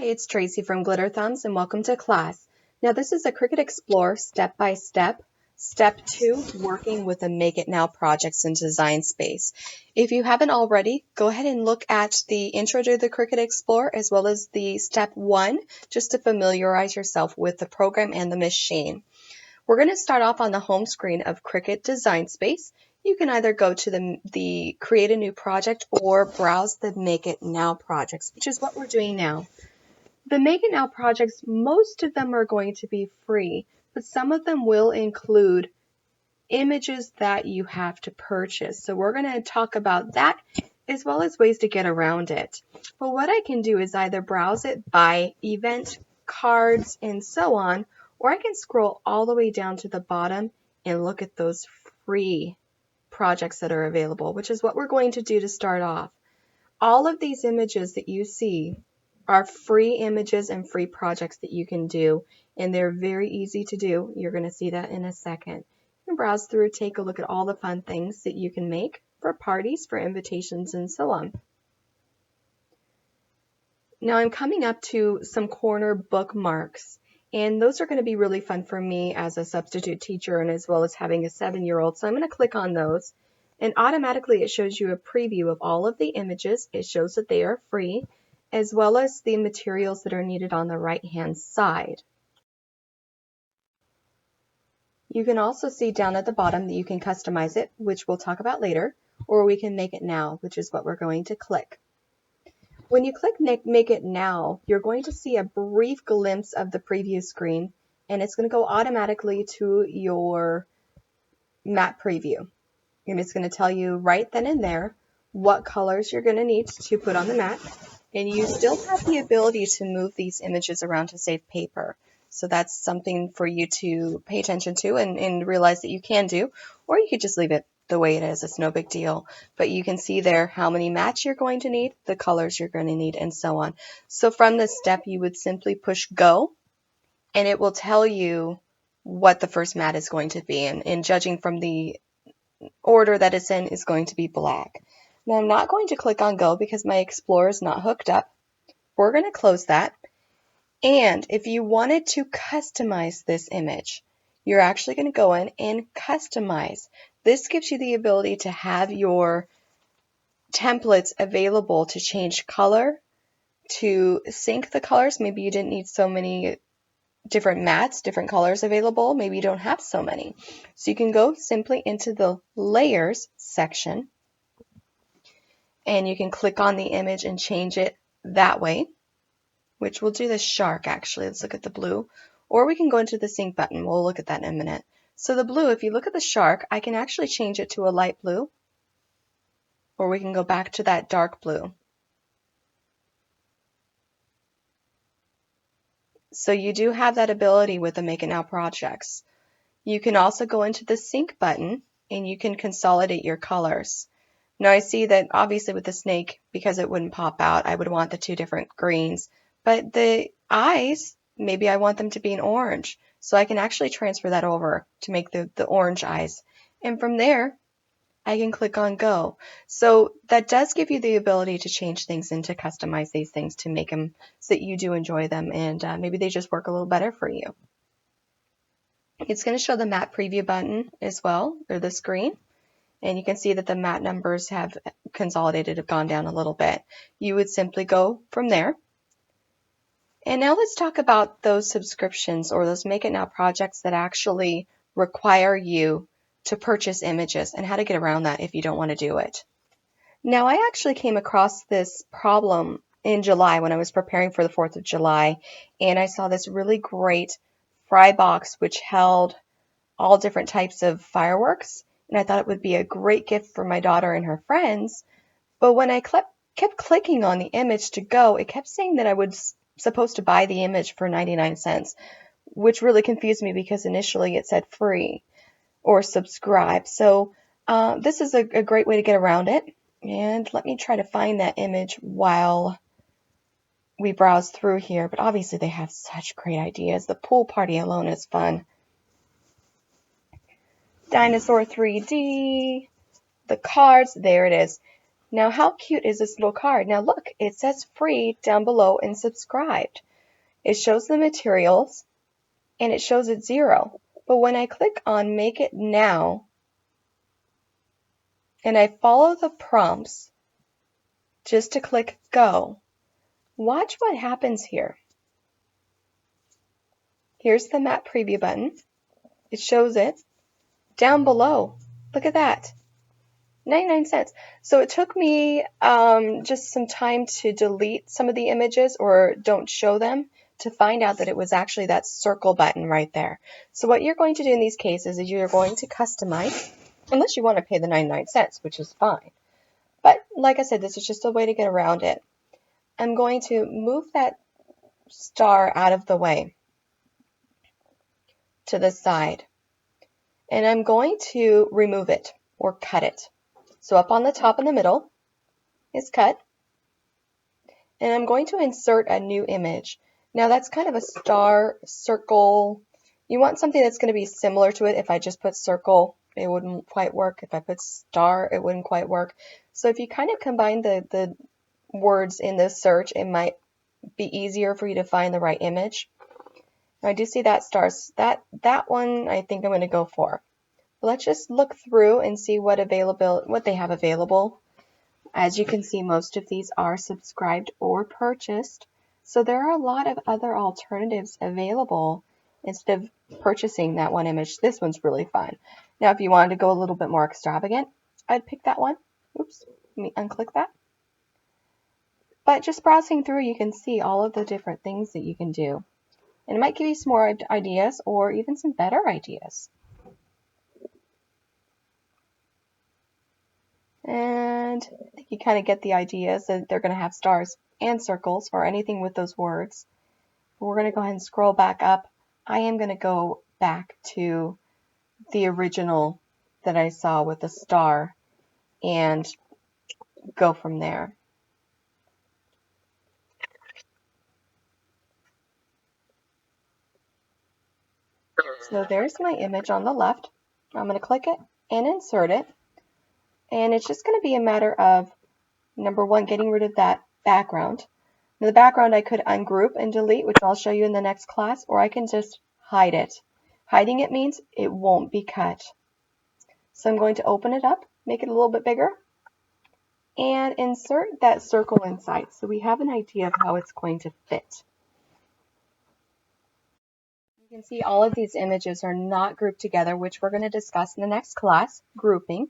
it's Tracy from Glitter Thumbs and welcome to class. Now this is a Cricut Explore step-by-step. Step 2, working with the Make It Now projects in Design Space. If you haven't already, go ahead and look at the intro to the Cricut Explore as well as the step 1 just to familiarize yourself with the program and the machine. We're going to start off on the home screen of Cricut Design Space. You can either go to the Create a New Project or browse the Make It Now projects, which is what we're doing now. The Make It Now projects, most of them are going to be free, but some of them will include images that you have to purchase. So we're going to talk about that as well as ways to get around it. But what I can do is either browse it by event, cards, and so on, or I can scroll all the way down to the bottom and look at those free projects that are available, which is what we're going to do to start off. All of these images that you see are free images and free projects that you can do, and they're very easy to do. You're going to see that in a second. You can browse through, take a look at all the fun things that you can make for parties, for invitations, and so on. Now I'm coming up to some corner bookmarks, and those are going to be really fun for me as a substitute teacher and as well as having a 7-year-old. So I'm going to click on those, and automatically it shows you a preview of all of the images. It shows that they are free, as well as the materials that are needed on the right-hand side. You can also see down at the bottom that you can customize it, which we'll talk about later, or we can make it now, which is what we're going to click. When you click Make It Now, you're going to see a brief glimpse of the preview screen, and it's going to go automatically to your mat preview. And it's going to tell you right then and there what colors you're going to need to put on the mat. And you still have the ability to move these images around to save paper. So that's something for you to pay attention to and realize that you can do. Or you could just leave it the way it is. It's no big deal. But you can see there how many mats you're going to need, the colors you're going to need, and so on. So from this step, you would simply push go, and it will tell you what the first mat is going to be. And judging from the order that it's in is going to be black. Now I'm not going to click on go because my Explorer is not hooked up. We're going to close that. And if you wanted to customize this image, you're actually going to go in and customize. This gives you the ability to have your templates available to change color, to sync the colors. Maybe you didn't need so many different mats, different colors available. Maybe you don't have so many. So you can go simply into the layers section and you can click on the image and change it that way, which we'll do the shark actually. Let's look at the blue. Or we can go into the sync button. We'll look at that in a minute. So the blue, if you look at the shark, I can actually change it to a light blue, or we can go back to that dark blue. So you do have that ability with the Make It Now projects. You can also go into the sync button and you can consolidate your colors. Now I see that obviously with the snake, because it wouldn't pop out, I would want the two different greens. But the eyes, maybe I want them to be an orange. So I can actually transfer that over to make the orange eyes. And from there, I can click on go. So that does give you the ability to change things and to customize these things to make them so that you do enjoy them and maybe they just work a little better for you. It's going to show the mat preview button as well, or the screen. And you can see that the mat numbers have consolidated, have gone down a little bit. You would simply go from there. And now let's talk about those subscriptions or those Make It Now projects that actually require you to purchase images and how to get around that if you don't want to do it. Now I actually came across this problem in July when I was preparing for the 4th of July, and I saw this really great fry box which held all different types of fireworks, and I thought it would be a great gift for my daughter and her friends. But when I kept clicking on the image to go, it kept saying that I was supposed to buy the image for 99 cents, which really confused me because initially it said free or subscribe. So this is a great way to get around it. And let me try to find that image while we browse through here. But obviously they have such great ideas. The pool party alone is fun. Dinosaur 3D, the cards, there it is. Now, how cute is this little card? Now look, it says free down below and subscribed. It shows the materials and it shows it's 0. But when I click on Make It Now and I follow the prompts just to click Go, watch what happens here. Here's the map preview button. It shows it. Down below, look at that. 99 cents. So it took me just some time to delete some of the images or don't show them to find out that it was actually that circle button right there. So what you're going to do in these cases is you're going to customize, unless you want to pay the 99 cents, which is fine. But like I said, this is just a way to get around it. I'm going to move that star out of the way to the side. And I'm going to remove it or cut it. So up on the top in the middle is cut. And I'm going to insert a new image. Now that's kind of a star, circle. You want something that's going to be similar to it. If I just put circle, it wouldn't quite work. If I put star, it wouldn't quite work. So if you kind of combine the words in the search, it might be easier for you to find the right image. I do see that stars. That one I think I'm going to go for. Let's just look through and see what they have available. As you can see, most of these are subscribed or purchased. So there are a lot of other alternatives available instead of purchasing that one image. This one's really fun. Now, if you wanted to go a little bit more extravagant, I'd pick that one. Oops, let me unclick that. But just browsing through, you can see all of the different things that you can do. And it might give you some more ideas or even some better ideas. And I think you kind of get the ideas that they're going to have stars and circles or anything with those words. But we're going to go ahead and scroll back up. I am going to go back to the original that I saw with the star and go from there. So there's my image on the left. I'm going to click it and insert it. And it's just going to be a matter of, number one, getting rid of that background. Now, the background I could ungroup and delete, which I'll show you in the next class, or I can just hide it. Hiding it means it won't be cut. So I'm going to open it up, make it a little bit bigger, and insert that circle inside so we have an idea of how it's going to fit. You can see all of these images are not grouped together, which we're going to discuss in the next class, grouping.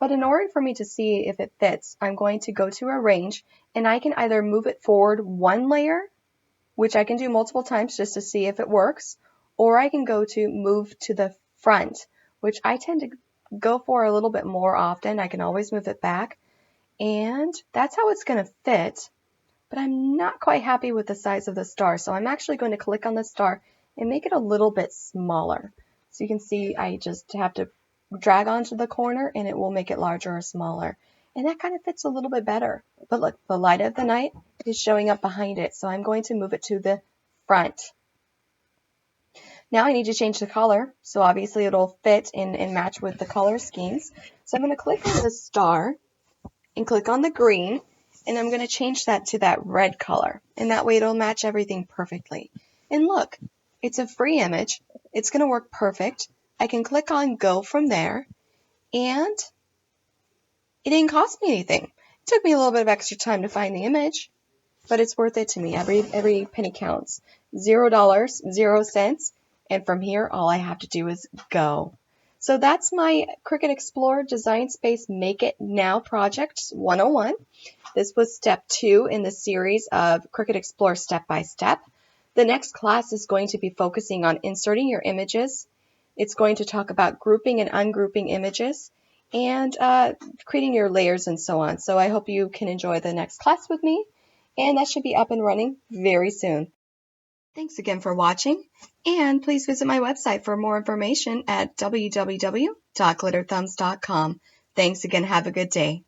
But in order for me to see if it fits, I'm going to go to Arrange, and I can either move it forward one layer, which I can do multiple times just to see if it works, or I can go to Move to the Front, which I tend to go for a little bit more often. I can always move it back, and that's how it's going to fit. But I'm not quite happy with the size of the star, so I'm actually going to click on the star and make it a little bit smaller. So you can see I just have to drag onto the corner and it will make it larger or smaller. And that kind of fits a little bit better. But look, the light of the night is showing up behind it, so I'm going to move it to the front. Now I need to change the color, so obviously it'll fit and match with the color schemes. So I'm going to click on the star and click on the green, and I'm going to change that to that red color. And that way it'll match everything perfectly. And look, it's a free image. It's going to work perfect. I can click on Go from there, and it didn't cost me anything. It took me a little bit of extra time to find the image, but it's worth it to me. Every penny counts. $0, 0 cents, and from here, all I have to do is go. So that's my Cricut Explore Design Space Make It Now Project 101. This was step 2 in the series of Cricut Explore Step by Step. The next class is going to be focusing on inserting your images. It's going to talk about grouping and ungrouping images and creating your layers and so on. So I hope you can enjoy the next class with me, and that should be up and running very soon. Thanks again for watching, and please visit my website for more information at www.glitterthumbs.com. Thanks again. Have a good day.